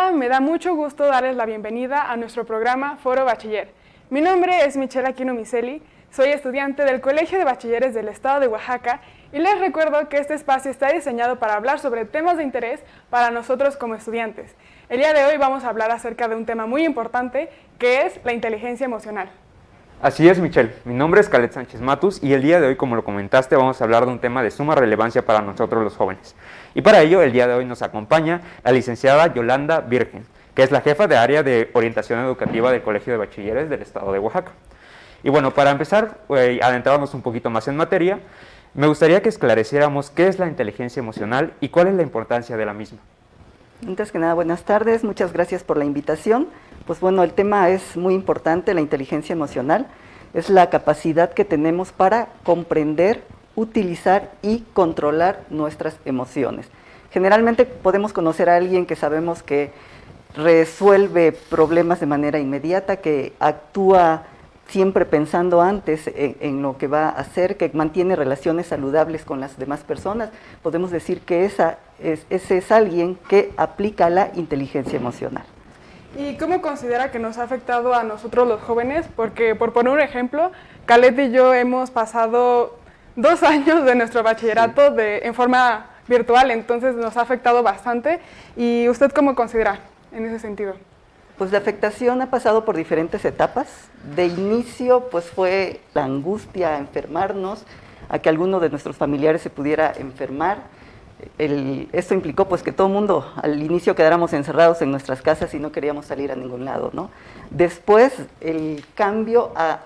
Hola, me da mucho gusto darles la bienvenida a nuestro programa Foro Bachiller. Mi nombre es Michelle Aquino Miceli, soy estudiante del Colegio de Bachilleres del Estado de Oaxaca y les recuerdo que este espacio está diseñado para hablar sobre temas de interés para nosotros como estudiantes. El día de hoy vamos a hablar acerca de un tema muy importante que es la inteligencia emocional. Así es, Michelle. Mi nombre es Calet Sánchez Matus y el día de hoy, como lo comentaste, vamos a hablar de un tema de suma relevancia para nosotros los jóvenes. Y para ello, el día de hoy nos acompaña la licenciada Yolanda Virgen, que es la jefa de área de orientación educativa del Colegio de Bachilleres del Estado de Oaxaca. Y bueno, para empezar, adentrarnos un poquito más en materia, me gustaría que esclareciéramos qué es la inteligencia emocional y cuál es la importancia de la misma. Antes que nada, buenas tardes, muchas gracias por la invitación. Pues bueno, el tema es muy importante, la inteligencia emocional. Es la capacidad que tenemos para comprender, utilizar y controlar nuestras emociones. Generalmente podemos conocer a alguien que sabemos que resuelve problemas de manera inmediata, que actúa siempre pensando antes en lo que va a hacer, que mantiene relaciones saludables con las demás personas. Podemos decir que ese es alguien que aplica la inteligencia emocional. ¿Y cómo considera que nos ha afectado a nosotros los jóvenes? Porque, por poner un ejemplo, Calet y yo hemos pasado 2 años de nuestro bachillerato en forma virtual, entonces nos ha afectado bastante. ¿Y usted cómo considera en ese sentido? Pues la afectación ha pasado por diferentes etapas. De inicio, pues fue la angustia a enfermarnos, a que alguno de nuestros familiares se pudiera enfermar. Esto implicó pues que todo el mundo al inicio quedáramos encerrados en nuestras casas y no queríamos salir a ningún lado, ¿no? Después el cambio a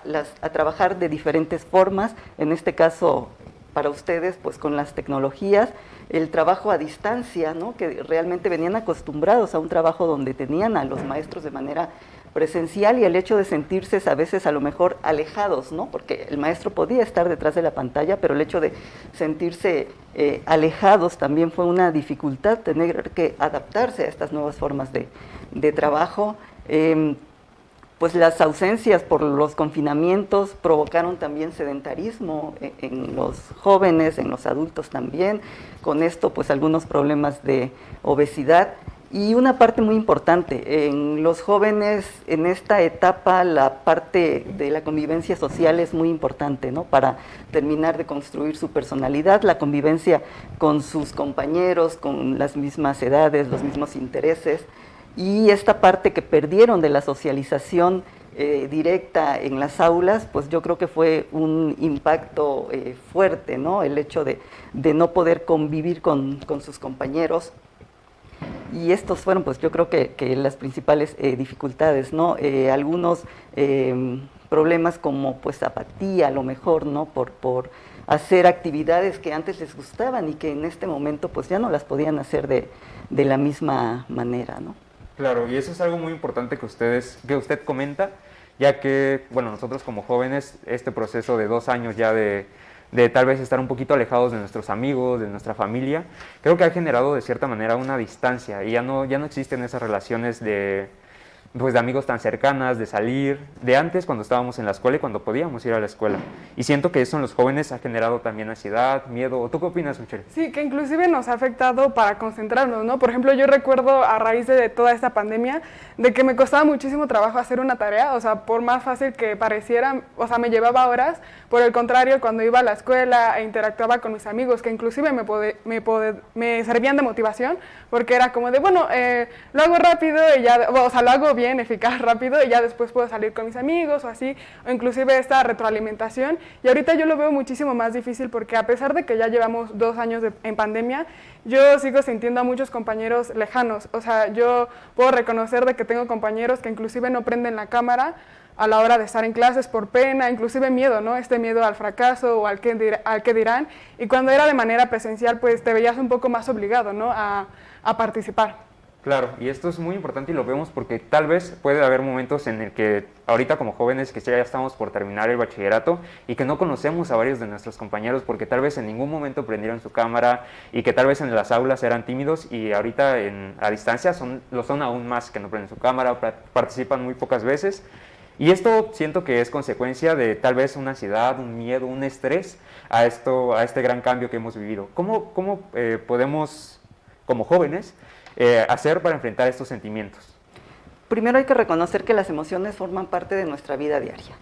trabajar de diferentes formas, en este caso para ustedes pues con las tecnologías, el trabajo a distancia, ¿no? Que realmente venían acostumbrados a un trabajo donde tenían a los maestros de manera presencial y el hecho de sentirse a veces a lo mejor alejados, ¿no? Porque el maestro podía estar detrás de la pantalla, pero el hecho de sentirse alejados también fue una dificultad, tener que adaptarse a estas nuevas formas de trabajo. Pues las ausencias por los confinamientos provocaron también sedentarismo en los jóvenes, en los adultos también, con esto pues algunos problemas de obesidad. Y una parte muy importante, en los jóvenes en esta etapa la parte de la convivencia social es muy importante, ¿no? Para terminar de construir su personalidad, la convivencia con sus compañeros, con las mismas edades, los mismos intereses. Y esta parte que perdieron de la socialización directa en las aulas, pues yo creo que fue un impacto fuerte, ¿no? El hecho de no poder convivir con sus compañeros. Y estos fueron, pues yo creo que las principales dificultades, ¿no? Algunos problemas como pues apatía a lo mejor, ¿no? Por hacer actividades que antes les gustaban y que en este momento pues ya no las podían hacer de la misma manera, ¿no? Claro, y eso es algo muy importante que usted comenta, ya que, bueno, nosotros como jóvenes, este proceso de 2 años ya de tal vez estar un poquito alejados de nuestros amigos, de nuestra familia, creo que ha generado de cierta manera una distancia y ya no existen esas relaciones de amigos tan cercanas, de salir, de antes cuando estábamos en la escuela y cuando podíamos ir a la escuela. Y siento que eso en los jóvenes ha generado también ansiedad, miedo. ¿Tú qué opinas, Michelle? Sí, que inclusive nos ha afectado para concentrarnos, ¿no? Por ejemplo, yo recuerdo a raíz de toda esta pandemia, de que me costaba muchísimo trabajo hacer una tarea, o sea, por más fácil que pareciera, o sea, me llevaba horas. Por el contrario, cuando iba a la escuela e interactuaba con mis amigos, que inclusive me servían de motivación, porque era como de, bueno, lo hago rápido y ya, o sea, lo hago bien, eficaz, rápido, y ya después puedo salir con mis amigos o así, o inclusive esta retroalimentación. Y ahorita yo lo veo muchísimo más difícil porque a pesar de que ya llevamos 2 años en pandemia, yo sigo sintiendo a muchos compañeros lejanos. O sea, yo puedo reconocer de que tengo compañeros que inclusive no prenden la cámara a la hora de estar en clases por pena, inclusive miedo, ¿no? Este miedo al fracaso o al que dirán. Y cuando era de manera presencial, pues te veías un poco más obligado, ¿no? A participar. Claro, y esto es muy importante y lo vemos porque tal vez puede haber momentos en el que ahorita como jóvenes que ya estamos por terminar el bachillerato y que no conocemos a varios de nuestros compañeros porque tal vez en ningún momento prendieron su cámara y que tal vez en las aulas eran tímidos y ahorita a distancia lo son aún más, que no prenden su cámara, participan muy pocas veces. Y esto siento que es consecuencia de tal vez una ansiedad, un miedo, un estrés a este gran cambio que hemos vivido. ¿Cómo podemos, como jóvenes, hacer para enfrentar estos sentimientos? Primero hay que reconocer que las emociones forman parte de nuestra vida diaria.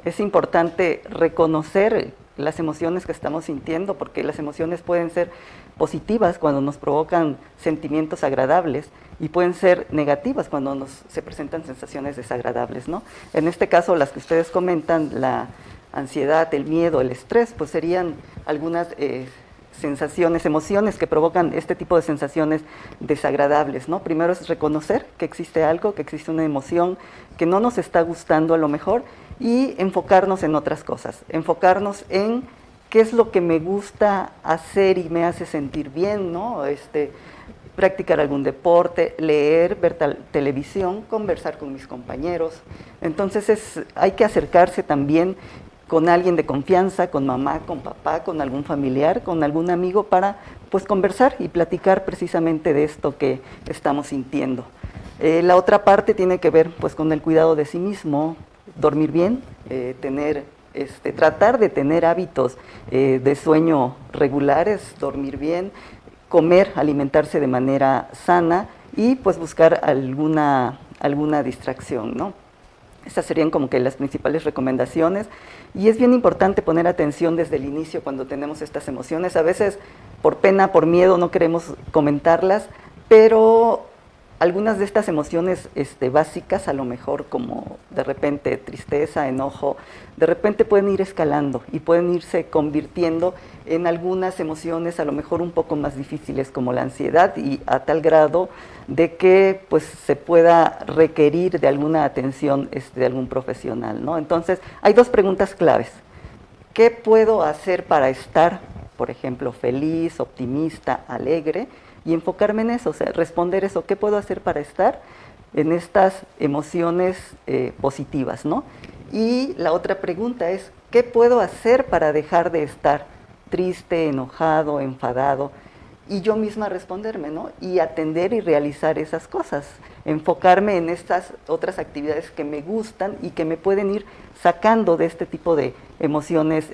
Es importante reconocer las emociones que estamos sintiendo, porque las emociones pueden ser positivas cuando nos provocan sentimientos agradables y pueden ser negativas cuando se presentan sensaciones desagradables, ¿no? En este caso, las que ustedes comentan, la ansiedad, el miedo, el estrés, pues serían algunas sensaciones, emociones que provocan este tipo de sensaciones desagradables, ¿no? Primero es reconocer que existe algo, que existe una emoción que no nos está gustando a lo mejor, y enfocarnos en otras cosas, enfocarnos en qué es lo que me gusta hacer y me hace sentir bien, ¿no? Practicar algún deporte, leer, ver televisión, conversar con mis compañeros. Entonces hay que acercarse también con alguien de confianza, con mamá, con papá, con algún familiar, con algún amigo, para pues conversar y platicar precisamente de esto que estamos sintiendo. La otra parte tiene que ver pues con el cuidado de sí mismo, dormir bien, tratar de tener hábitos de sueño regulares, dormir bien, comer, alimentarse de manera sana y pues buscar alguna distracción, ¿no? Estas serían como que las principales recomendaciones, y es bien importante poner atención desde el inicio cuando tenemos estas emociones. A veces por pena, por miedo no queremos comentarlas, pero algunas de estas emociones básicas, a lo mejor como de repente tristeza, enojo, de repente pueden ir escalando y pueden irse convirtiendo en algunas emociones a lo mejor un poco más difíciles, como la ansiedad, y a tal grado de que pues se pueda requerir de alguna atención de algún profesional, ¿no? Entonces hay dos preguntas claves. ¿Qué puedo hacer para estar, por ejemplo, feliz, optimista, alegre? Y enfocarme en eso, o sea, responder eso, ¿qué puedo hacer para estar en estas emociones positivas, ¿no? Y la otra pregunta es, ¿qué puedo hacer para dejar de estar triste, enojado, enfadado? Y yo misma responderme, ¿no? Y atender y realizar esas cosas, enfocarme en estas otras actividades que me gustan y que me pueden ir sacando de este tipo de emociones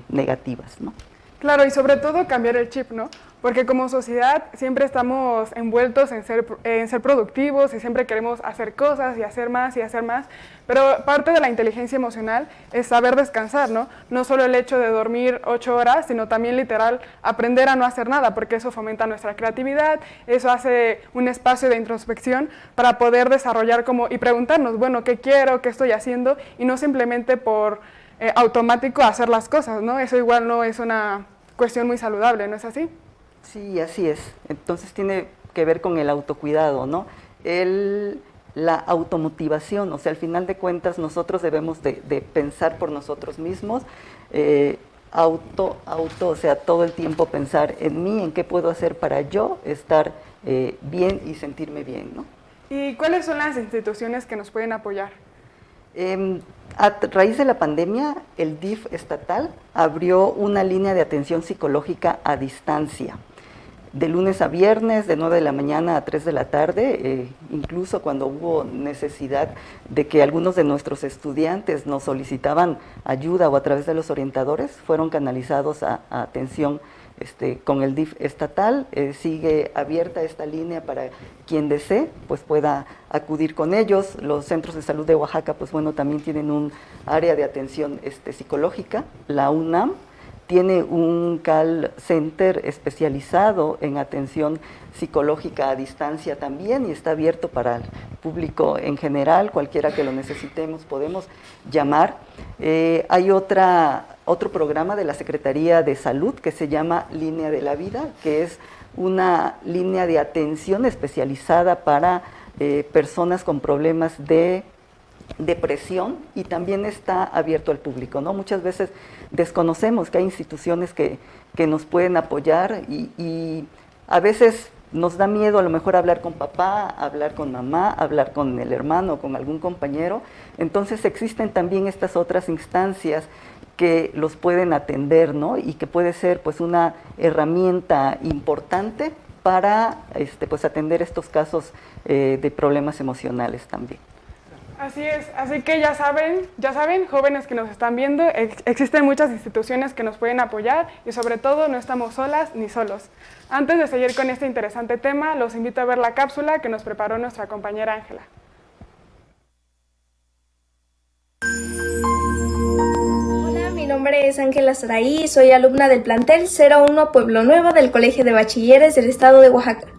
negativas, ¿no? Claro, y sobre todo cambiar el chip, ¿no? Porque como sociedad siempre estamos envueltos en ser productivos y siempre queremos hacer cosas y hacer más, pero parte de la inteligencia emocional es saber descansar, ¿no? No solo el hecho de dormir 8 horas, sino también literal aprender a no hacer nada, porque eso fomenta nuestra creatividad, eso hace un espacio de introspección para poder desarrollar y preguntarnos, bueno, ¿qué quiero? ¿Qué estoy haciendo? Y no simplemente por automático hacer las cosas, ¿no? Eso igual no es una cuestión muy saludable, ¿no es así? Sí, así es. Entonces tiene que ver con el autocuidado, ¿no? La automotivación, o sea, al final de cuentas nosotros debemos de pensar por nosotros mismos, o sea, todo el tiempo pensar en mí, en qué puedo hacer para yo estar bien y sentirme bien, ¿no? ¿Y cuáles son las instituciones que nos pueden apoyar? A raíz de la pandemia, el DIF estatal abrió una línea de atención psicológica a distancia, de lunes a viernes, de 9 de la mañana a 3 de la tarde, incluso cuando hubo necesidad de que algunos de nuestros estudiantes nos solicitaban ayuda o a través de los orientadores, fueron canalizados a atención con el DIF estatal. Sigue abierta esta línea para quien desee, pues pueda acudir con ellos. Los centros de salud de Oaxaca, pues bueno, también tienen un área de atención psicológica. La UNAM tiene un call center especializado en atención psicológica a distancia también, y está abierto para el público en general. Cualquiera que lo necesitemos podemos llamar. Hay otro programa de la Secretaría de Salud que se llama Línea de la Vida, que es una línea de atención especializada para personas con problemas de depresión, y también está abierto al público, ¿no? Muchas veces desconocemos que hay instituciones que nos pueden apoyar, y a veces nos da miedo a lo mejor hablar con papá, hablar con mamá, hablar con el hermano, con algún compañero. Entonces existen también estas otras instancias que los pueden atender, ¿no? Y que puede ser pues una herramienta importante para pues atender estos casos de problemas emocionales también. Así es, así que ya saben, jóvenes que nos están viendo, existen muchas instituciones que nos pueden apoyar y sobre todo no estamos solas ni solos. Antes de seguir con este interesante tema, los invito a ver la cápsula que nos preparó nuestra compañera Ángela. Hola, mi nombre es Ángela Saraí y soy alumna del plantel 01 Pueblo Nuevo del Colegio de Bachilleres del Estado de Oaxaca.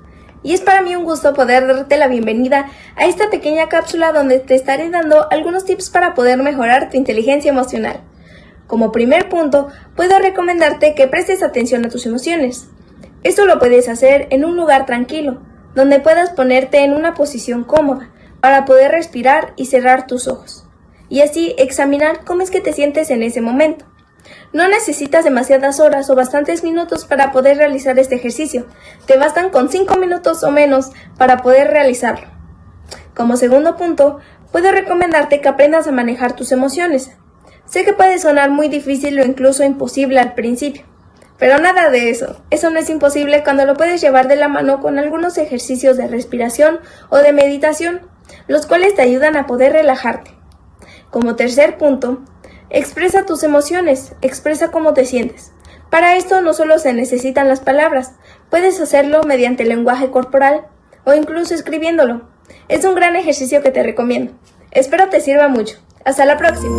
Y es para mí un gusto poder darte la bienvenida a esta pequeña cápsula donde te estaré dando algunos tips para poder mejorar tu inteligencia emocional. Como primer punto, puedo recomendarte que prestes atención a tus emociones. Esto lo puedes hacer en un lugar tranquilo, donde puedas ponerte en una posición cómoda para poder respirar y cerrar tus ojos, y así examinar cómo es que te sientes en ese momento. No necesitas demasiadas horas o bastantes minutos para poder realizar este ejercicio. Te bastan con 5 minutos o menos para poder realizarlo. Como segundo punto, puedo recomendarte que aprendas a manejar tus emociones. Sé que puede sonar muy difícil o incluso imposible al principio, pero nada de eso. Eso no es imposible cuando lo puedes llevar de la mano con algunos ejercicios de respiración o de meditación, los cuales te ayudan a poder relajarte. Como tercer punto, expresa tus emociones, expresa cómo te sientes. Para esto no solo se necesitan las palabras, puedes hacerlo mediante el lenguaje corporal o incluso escribiéndolo. Es un gran ejercicio que te recomiendo. Espero te sirva mucho. Hasta la próxima.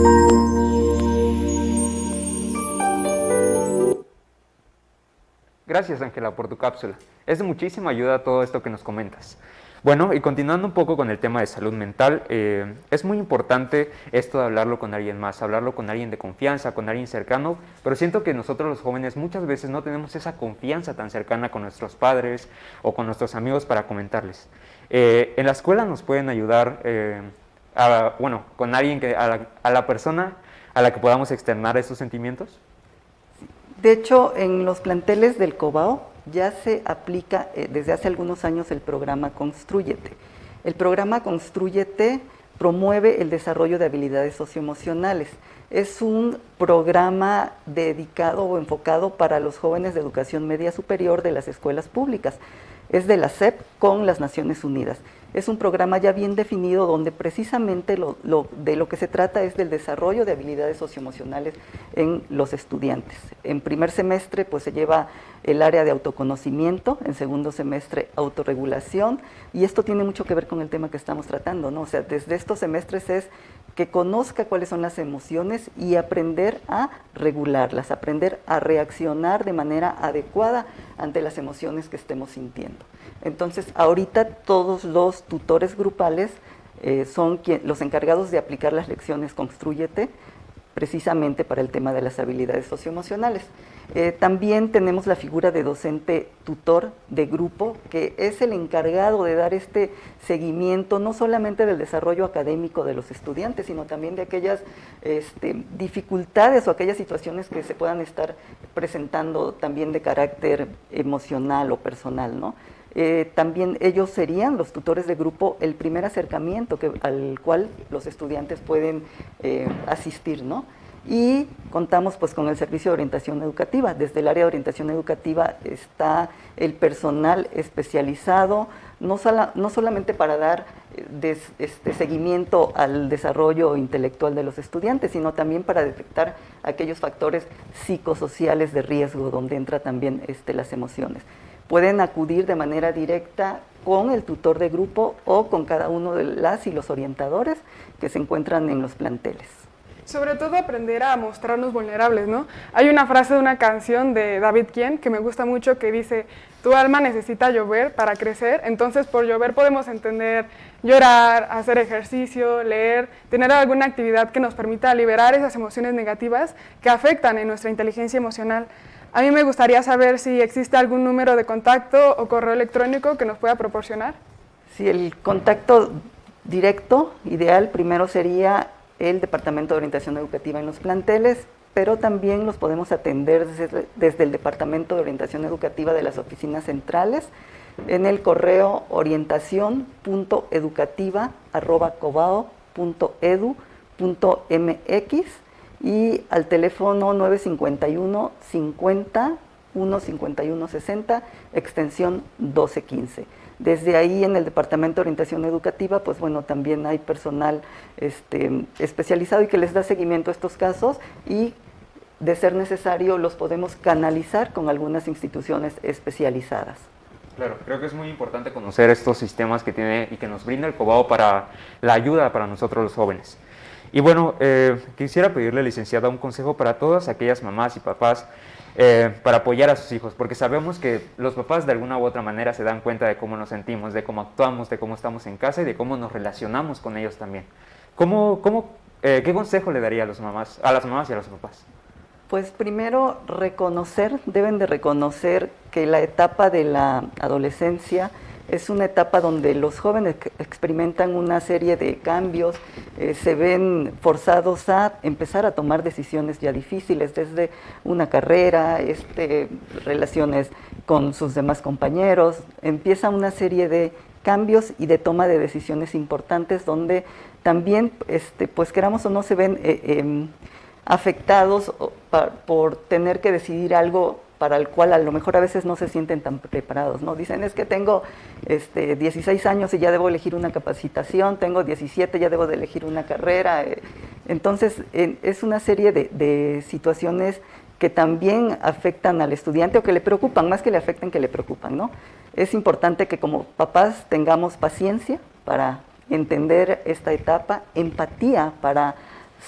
Gracias, Ángela, por tu cápsula. Es de muchísima ayuda todo esto que nos comentas. Bueno, y continuando un poco con el tema de salud mental, es muy importante esto de hablarlo con alguien más, hablarlo con alguien de confianza, con alguien cercano, pero siento que nosotros los jóvenes muchas veces no tenemos esa confianza tan cercana con nuestros padres o con nuestros amigos para comentarles. En la escuela nos pueden ayudar, con alguien a la persona a la que podamos externar estos sentimientos. De hecho, en los planteles del Cobao ya se aplica desde hace algunos años el programa Constrúyete. El programa Constrúyete promueve el desarrollo de habilidades socioemocionales. Es un programa dedicado o enfocado para los jóvenes de educación media superior de las escuelas públicas. Es de la SEP con las Naciones Unidas. Es un programa ya bien definido donde precisamente de lo que se trata es del desarrollo de habilidades socioemocionales en los estudiantes. En primer semestre pues se lleva el área de autoconocimiento, en segundo semestre autorregulación, y esto tiene mucho que ver con el tema que estamos tratando, ¿no? O sea, desde estos semestres es que conozca cuáles son las emociones y aprender a regularlas, aprender a reaccionar de manera adecuada ante las emociones que estemos sintiendo. Entonces, ahorita todos los tutores grupales son los encargados de aplicar las lecciones Constrúyete, precisamente para el tema de las habilidades socioemocionales. También tenemos la figura de docente tutor de grupo, que es el encargado de dar este seguimiento, no solamente del desarrollo académico de los estudiantes, sino también de aquellas dificultades o aquellas situaciones que se puedan estar presentando también de carácter emocional o personal, ¿no? También ellos serían, los tutores de grupo, el primer acercamiento al cual los estudiantes pueden asistir, ¿no? Y contamos pues con el servicio de orientación educativa. Desde el área de orientación educativa está el personal especializado, no solamente para dar seguimiento al desarrollo intelectual de los estudiantes, sino también para detectar aquellos factores psicosociales de riesgo donde entra también las emociones. Pueden acudir de manera directa con el tutor de grupo o con cada uno de las y los orientadores que se encuentran en los planteles. Sobre todo aprender a mostrarnos vulnerables, ¿no? Hay una frase de una canción de David Quien que me gusta mucho que dice: tu alma necesita llover para crecer. Entonces por llover podemos entender llorar, hacer ejercicio, leer, tener alguna actividad que nos permita liberar esas emociones negativas que afectan en nuestra inteligencia emocional. A mí me gustaría saber si existe algún número de contacto o correo electrónico que nos pueda proporcionar. Sí, el contacto directo ideal primero sería el Departamento de Orientación Educativa en los planteles, pero también los podemos atender desde el Departamento de Orientación Educativa de las oficinas centrales en el correo orientacion.educativa@cobao.edu.mx y al teléfono 951 50 15160, extensión 1215. Desde ahí en el Departamento de Orientación Educativa, pues bueno, también hay personal especializado y que les da seguimiento a estos casos y de ser necesario los podemos canalizar con algunas instituciones especializadas. Claro, creo que es muy importante conocer estos sistemas que tiene y que nos brinda el Cobao para la ayuda para nosotros los jóvenes. Y bueno, quisiera pedirle, licenciada, un consejo para todas aquellas mamás y papás para apoyar a sus hijos, porque sabemos que los papás de alguna u otra manera se dan cuenta de cómo nos sentimos, de cómo actuamos, de cómo estamos en casa y de cómo nos relacionamos con ellos también. ¿Qué consejo le daría a las mamás y a los papás? Pues primero deben de reconocer que la etapa de la adolescencia es una etapa donde los jóvenes experimentan una serie de cambios, se ven forzados a empezar a tomar decisiones ya difíciles, desde una carrera, relaciones con sus demás compañeros, empieza una serie de cambios y de toma de decisiones importantes donde también, pues queramos o no, se ven afectados por tener que decidir algo para el cual a lo mejor a veces no se sienten tan preparados, ¿no? Dicen, es que tengo 16 años y ya debo elegir una capacitación, tengo 17, ya debo de elegir una carrera. Entonces, es una serie de situaciones que también afectan al estudiante o que le preocupan, más que le afecten, que le preocupan, ¿no? Es importante que como papás tengamos paciencia para entender esta etapa, empatía para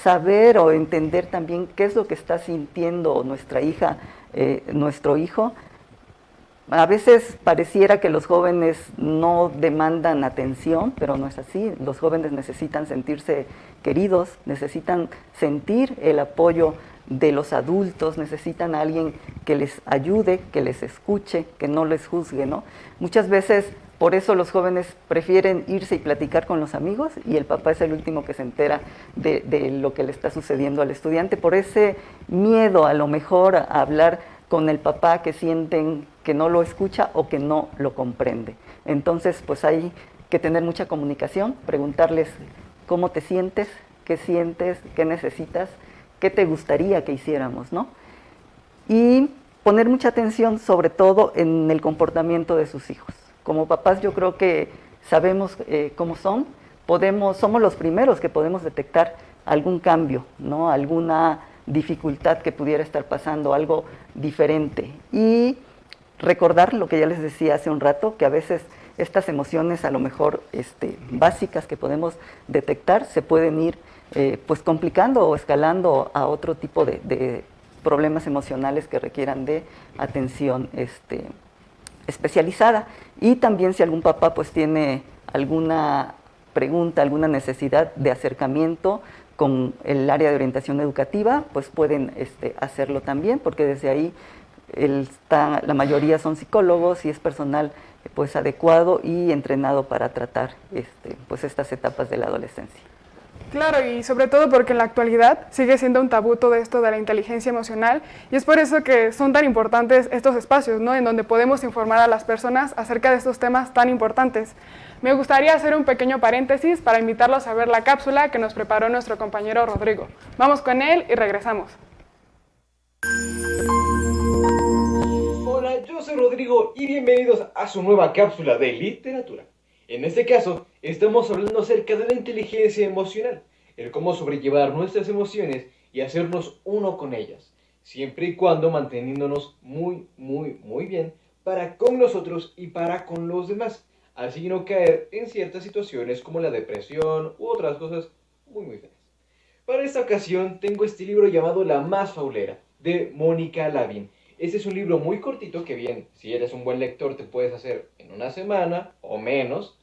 saber o entender también qué es lo que está sintiendo nuestra hija, nuestro hijo. A veces pareciera que los jóvenes no demandan atención, pero no es así. Los jóvenes necesitan sentirse queridos, necesitan sentir el apoyo de los adultos, necesitan a alguien que les ayude, que les escuche, que no les juzgue, ¿no? Muchas veces por eso los jóvenes prefieren irse y platicar con los amigos y el papá es el último que se entera de lo que le está sucediendo al estudiante, por ese miedo a lo mejor a hablar con el papá, que sienten que no lo escucha o que no lo comprende. Entonces, pues hay que tener mucha comunicación, preguntarles cómo te sientes, qué necesitas, qué te gustaría que hiciéramos, ¿no? Y poner mucha atención sobre todo en el comportamiento de sus hijos. Como papás yo creo que sabemos cómo son, somos los primeros que podemos detectar algún cambio, ¿no? Alguna dificultad que pudiera estar pasando, algo diferente. Y recordar lo que ya les decía hace un rato, que a veces estas emociones a lo mejor básicas que podemos detectar se pueden ir pues complicando o escalando a otro tipo de problemas emocionales que requieran de atención especializada. Y también si algún papá pues tiene alguna pregunta, alguna necesidad de acercamiento con el área de orientación educativa, pues pueden hacerlo también, porque desde ahí la mayoría son psicólogos y es personal pues adecuado y entrenado para tratar pues estas etapas de la adolescencia. Claro, y sobre todo porque en la actualidad sigue siendo un tabú todo esto de la inteligencia emocional y es por eso que son tan importantes estos espacios, ¿no? En donde podemos informar a las personas acerca de estos temas tan importantes. Me gustaría hacer un pequeño paréntesis para invitarlos a ver la cápsula que nos preparó nuestro compañero Rodrigo. Vamos con él y regresamos. Hola, yo soy Rodrigo y bienvenidos a su nueva cápsula de literatura. En este caso, estamos hablando acerca de la inteligencia emocional, el cómo sobrellevar nuestras emociones y hacernos uno con ellas, siempre y cuando manteniéndonos muy bien para con nosotros y para con los demás, así no caer en ciertas situaciones como la depresión u otras cosas muy feas. Para esta ocasión tengo este libro llamado La más faulera, de Mónica Lavín. Este es un libro muy cortito que bien, si eres un buen lector te puedes hacer en una semana o menos,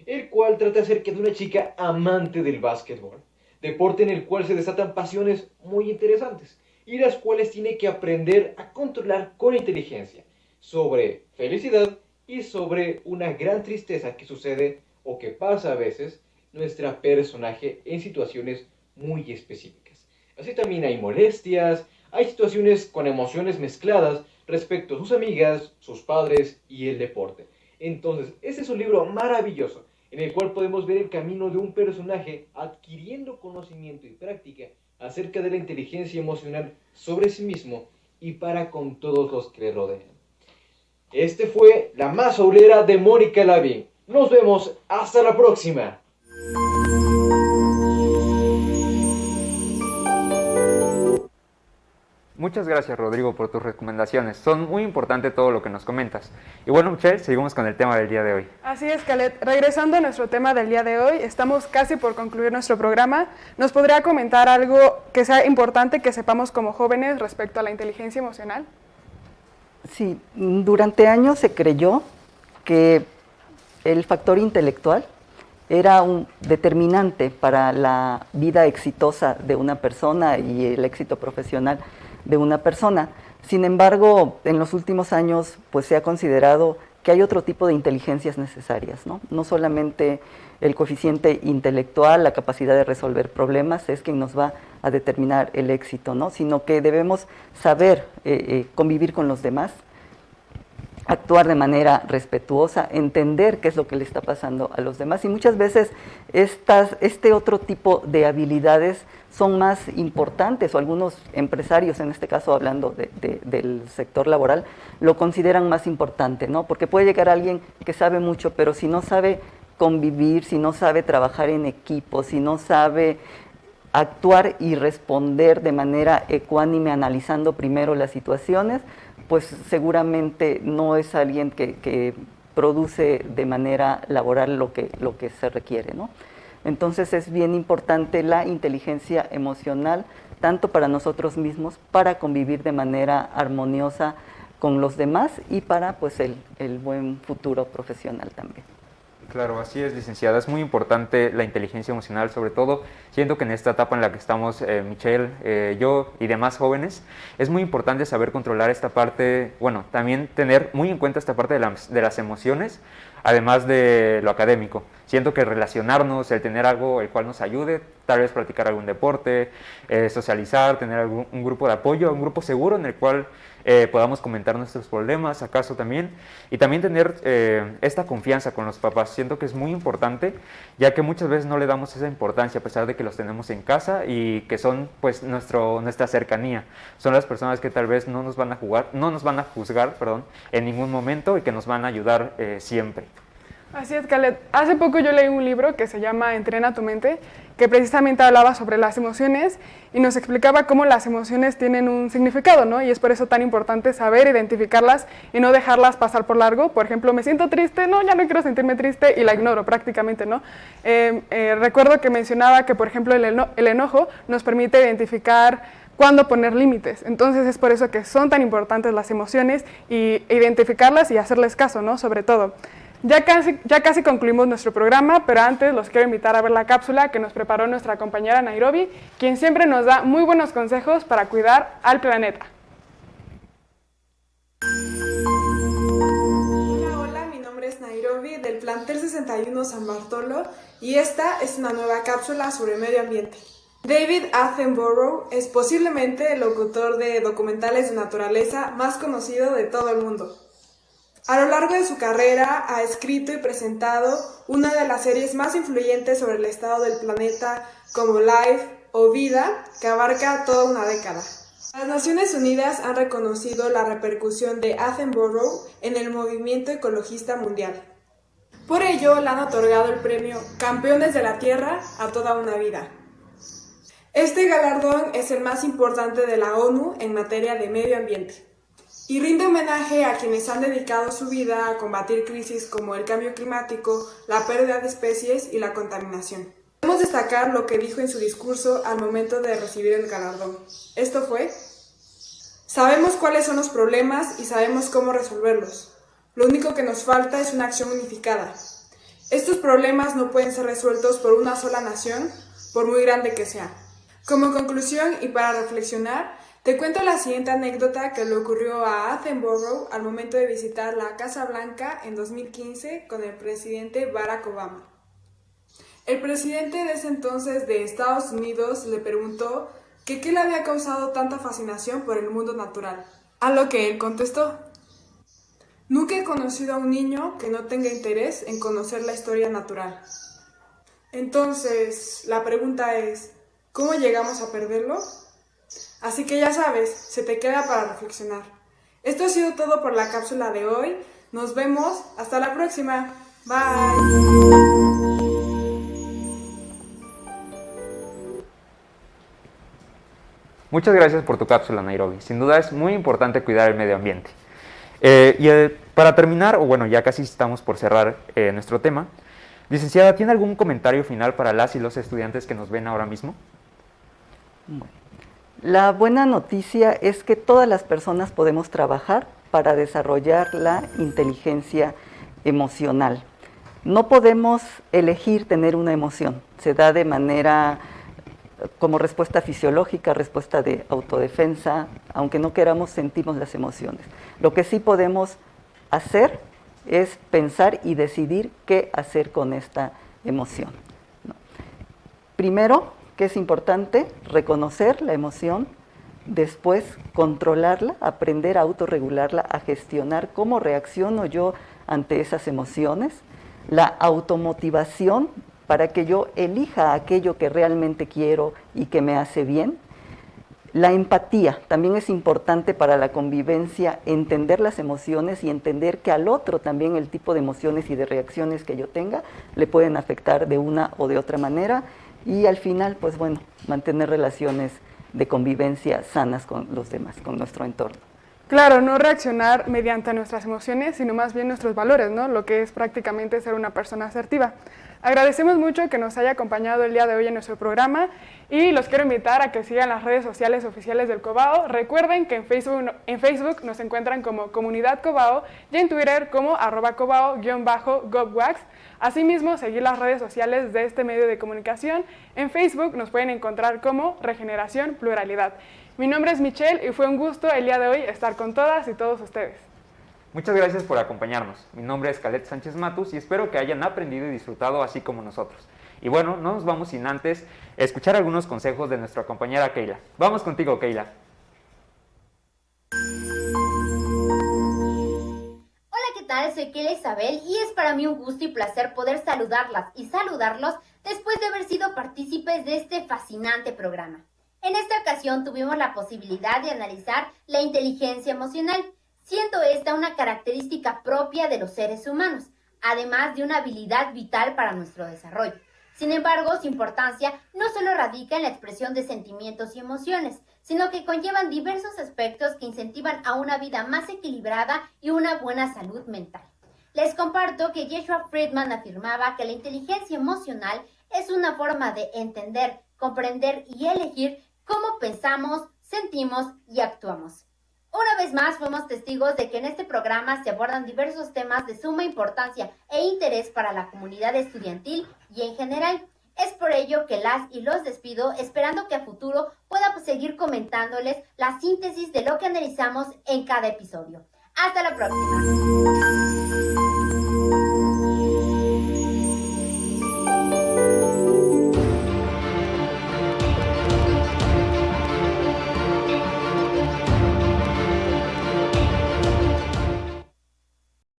el cual trata acerca de una chica amante del básquetbol, deporte en el cual se desatan pasiones muy interesantes y las cuales tiene que aprender a controlar con inteligencia sobre felicidad y sobre una gran tristeza que sucede o que pasa a veces nuestra personaje en situaciones muy específicas. Así también hay molestias, hay situaciones con emociones mezcladas respecto a sus amigas, sus padres y el deporte. Entonces, este es un libro maravilloso en el cual podemos ver el camino de un personaje adquiriendo conocimiento y práctica acerca de la inteligencia emocional sobre sí mismo y para con todos los que le rodean. Este fue La Más Obrera de Mónica Lavín. Nos vemos hasta la próxima. Muchas gracias, Rodrigo, por tus recomendaciones. Son muy importante todo lo que nos comentas. Y bueno, Michelle, seguimos con el tema del día de hoy. Así es, Calet. Regresando a nuestro tema del día de hoy, estamos casi por concluir nuestro programa. ¿Nos podría comentar algo que sea importante que sepamos como jóvenes respecto a la inteligencia emocional? Sí, durante años se creyó que el factor intelectual era un determinante para la vida exitosa de una persona y el éxito profesional de una persona. Sin embargo, en los últimos años pues se ha considerado que hay otro tipo de inteligencias necesarias, ¿no? No solamente el coeficiente intelectual, la capacidad de resolver problemas es quien nos va a determinar el éxito, ¿no? Sino que debemos saber convivir con los demás, actuar de manera respetuosa, entender qué es lo que le está pasando a los demás. Y muchas veces este otro tipo de habilidades son más importantes, o algunos empresarios, en este caso hablando del sector laboral, lo consideran más importante, ¿no? Porque puede llegar alguien que sabe mucho, pero si no sabe convivir, si no sabe trabajar en equipo, si no sabe actuar y responder de manera ecuánime, analizando primero las situaciones, pues seguramente no es alguien que produce de manera laboral lo que se requiere, ¿no? Entonces es bien importante la inteligencia emocional, tanto para nosotros mismos, para convivir de manera armoniosa con los demás y para pues el buen futuro profesional también. Claro, así es, licenciada. Es muy importante la inteligencia emocional, sobre todo siento que en esta etapa en la que estamos, Michelle, yo y demás jóvenes, es muy importante saber controlar esta parte, bueno, también tener muy en cuenta esta parte de las emociones, además de lo académico. Siento que relacionarnos, el tener algo el cual nos ayude, tal vez practicar algún deporte, socializar, tener un grupo de apoyo, un grupo seguro en el cual podamos comentar nuestros problemas, acaso también, y también tener esta confianza con los papás. Siento que es muy importante, ya que muchas veces no le damos esa importancia a pesar de que los tenemos en casa y que son pues nuestra cercanía. Son las personas que tal vez no nos van a juzgar, en ningún momento y que nos van a ayudar siempre. Así es, Calet. Hace poco yo leí un libro que se llama Entrena tu mente, que precisamente hablaba sobre las emociones y nos explicaba cómo las emociones tienen un significado, ¿no? Y es por eso tan importante saber identificarlas y no dejarlas pasar por largo. Por ejemplo, me siento triste, no, ya no quiero sentirme triste y la ignoro prácticamente, ¿no? Recuerdo que mencionaba que, por ejemplo, el enojo nos permite identificar cuándo poner límites. Entonces es por eso que son tan importantes las emociones y identificarlas y hacerles caso, ¿no? Sobre todo. Ya casi concluimos nuestro programa, pero antes los quiero invitar a ver la cápsula que nos preparó nuestra compañera Nairobi, quien siempre nos da muy buenos consejos para cuidar al planeta. Hola, mi nombre es Nairobi del plantel 61 San Bartolo y esta es una nueva cápsula sobre medio ambiente. David Attenborough es posiblemente el locutor de documentales de naturaleza más conocido de todo el mundo. A lo largo de su carrera ha escrito y presentado una de las series más influyentes sobre el estado del planeta como Life o Vida, que abarca toda una década. Las Naciones Unidas han reconocido la repercusión de Attenborough en el movimiento ecologista mundial. Por ello, le han otorgado el premio Campeones de la Tierra a toda una vida. Este galardón es el más importante de la ONU en materia de medio ambiente y rinde homenaje a quienes han dedicado su vida a combatir crisis como el cambio climático, la pérdida de especies y la contaminación. Podemos destacar lo que dijo en su discurso al momento de recibir el galardón. Esto fue: sabemos cuáles son los problemas y sabemos cómo resolverlos. Lo único que nos falta es una acción unificada. Estos problemas no pueden ser resueltos por una sola nación, por muy grande que sea. Como conclusión y para reflexionar, te cuento la siguiente anécdota que le ocurrió a Attenborough al momento de visitar la Casa Blanca en 2015 con el presidente Barack Obama. El presidente de ese entonces de Estados Unidos le preguntó que qué le había causado tanta fascinación por el mundo natural, a lo que él contestó: nunca he conocido a un niño que no tenga interés en conocer la historia natural. Entonces, la pregunta es, ¿cómo llegamos a perderlo? Así que ya sabes, se te queda para reflexionar. Esto ha sido todo por la cápsula de hoy. Nos vemos. Hasta la próxima. Bye. Muchas gracias por tu cápsula, Nairobi. Sin duda es muy importante cuidar el medio ambiente. Para terminar, o bueno, ya casi estamos por cerrar nuestro tema, licenciada, ¿tiene algún comentario final para las y los estudiantes que nos ven ahora mismo? La buena noticia es que todas las personas podemos trabajar para desarrollar la inteligencia emocional. No podemos elegir tener una emoción, se da de manera como respuesta fisiológica, respuesta de autodefensa, aunque no queramos, sentimos las emociones. Lo que sí podemos hacer es pensar y decidir qué hacer con esta emoción, ¿no? Primero, que es importante reconocer la emoción, después controlarla, aprender a autorregularla, a gestionar cómo reacciono yo ante esas emociones, la automotivación para que yo elija aquello que realmente quiero y que me hace bien. La empatía también es importante para la convivencia, entender las emociones y entender que al otro también el tipo de emociones y de reacciones que yo tenga le pueden afectar de una o de otra manera. Y al final, pues bueno, mantener relaciones de convivencia sanas con los demás, con nuestro entorno. Claro, no reaccionar mediante nuestras emociones, sino más bien nuestros valores, ¿no? Lo que es prácticamente ser una persona asertiva. Agradecemos mucho que nos haya acompañado el día de hoy en nuestro programa y los quiero invitar a que sigan las redes sociales oficiales del Cobao. Recuerden que en Facebook nos encuentran como Comunidad Cobao y en Twitter como @cobao_gobwax. Asimismo, seguir las redes sociales de este medio de comunicación. En Facebook nos pueden encontrar como Regeneración Pluralidad. Mi nombre es Michelle y fue un gusto el día de hoy estar con todas y todos ustedes. Muchas gracias por acompañarnos. Mi nombre es Calet Sánchez Matus y espero que hayan aprendido y disfrutado así como nosotros. Y bueno, no nos vamos sin antes escuchar algunos consejos de nuestra compañera Keila. Vamos contigo, Keila. Hola, ¿qué tal? Soy Keila Isabel y es para mí un gusto y placer poder saludarlas y saludarlos después de haber sido partícipes de este fascinante programa. En esta ocasión tuvimos la posibilidad de analizar la inteligencia emocional, siendo esta una característica propia de los seres humanos, además de una habilidad vital para nuestro desarrollo. Sin embargo, su importancia no solo radica en la expresión de sentimientos y emociones, sino que conllevan diversos aspectos que incentivan a una vida más equilibrada y una buena salud mental. Les comparto que Joshua Friedman afirmaba que la inteligencia emocional es una forma de entender, comprender y elegir cómo pensamos, sentimos y actuamos. Una vez más fuimos testigos de que en este programa se abordan diversos temas de suma importancia e interés para la comunidad estudiantil y en general. Es por ello que las y los despido, esperando que a futuro pueda seguir comentándoles la síntesis de lo que analizamos en cada episodio. ¡Hasta la próxima!